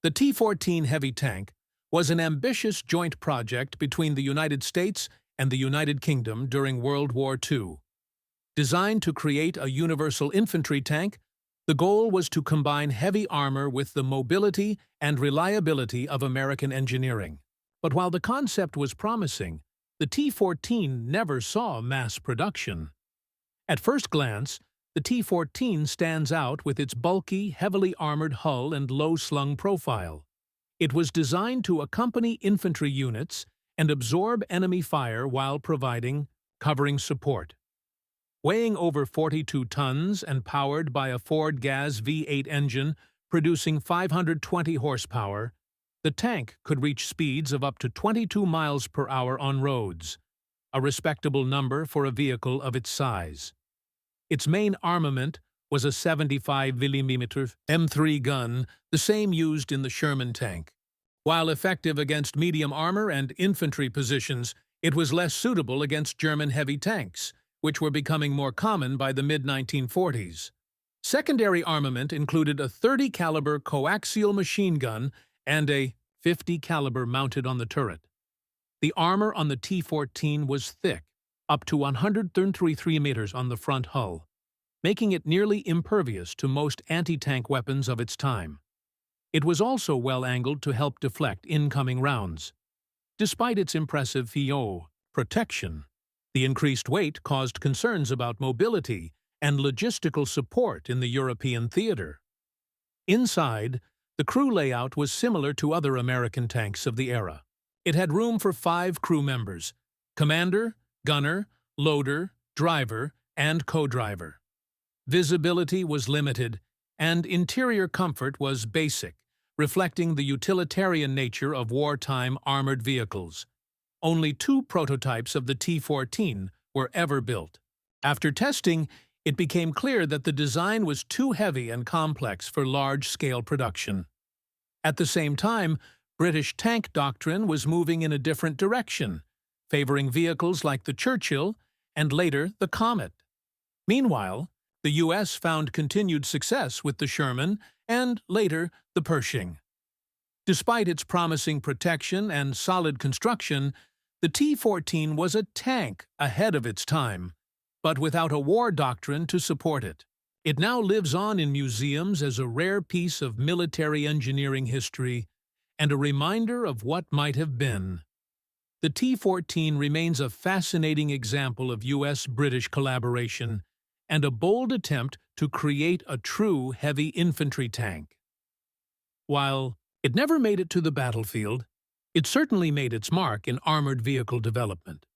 The T14 Heavy Tank was an ambitious joint project between the United States and the United Kingdom during World War II. Designed to create a universal infantry tank, the goal was to combine heavy armor with the mobility and reliability of American engineering. But while the concept was promising, the T-14 never saw mass production. At first glance, the T-14 stands out with its bulky, heavily armored hull and low-slung profile. It was designed to accompany infantry units and absorb enemy fire while providing covering support. Weighing over 42 tons and powered by a Ford Gas V8 engine producing 520 horsepower, the tank could reach speeds of up to 22 miles per hour on roads, a respectable number for a vehicle of its size. Its main armament was a 75mm M3 gun, the same used in the Sherman tank. While effective against medium armor and infantry positions, it was less suitable against German heavy tanks, which were becoming more common by the mid-1940s. Secondary armament included a 30-caliber coaxial machine gun and a 50-caliber mounted on the turret. The armor on the T-14 was thick, up to 133 meters on the front hull, making it nearly impervious to most anti-tank weapons of its time. It was also well-angled to help deflect incoming rounds. Despite its impressive protection, the increased weight caused concerns about mobility and logistical support in the European theater. Inside, the crew layout was similar to other American tanks of the era. It had room for 5 crew members: commander, gunner, loader, driver, and co-driver. Visibility was limited, and interior comfort was basic, reflecting the utilitarian nature of wartime armored vehicles. Only 2 prototypes of the T-14 were ever built. After testing, it became clear that the design was too heavy and complex for large-scale production. At the same time, British tank doctrine was moving in a different direction, favoring vehicles like the Churchill and later the Comet. Meanwhile, the U.S. found continued success with the Sherman and, later, the Pershing. Despite its promising protection and solid construction, the T-14 was a tank ahead of its time, but without a war doctrine to support it. It now lives on in museums as a rare piece of military engineering history and a reminder of what might have been. The T-14 remains a fascinating example of U.S.-British collaboration and a bold attempt to create a true heavy infantry tank. While it never made it to the battlefield, it certainly made its mark in armored vehicle development.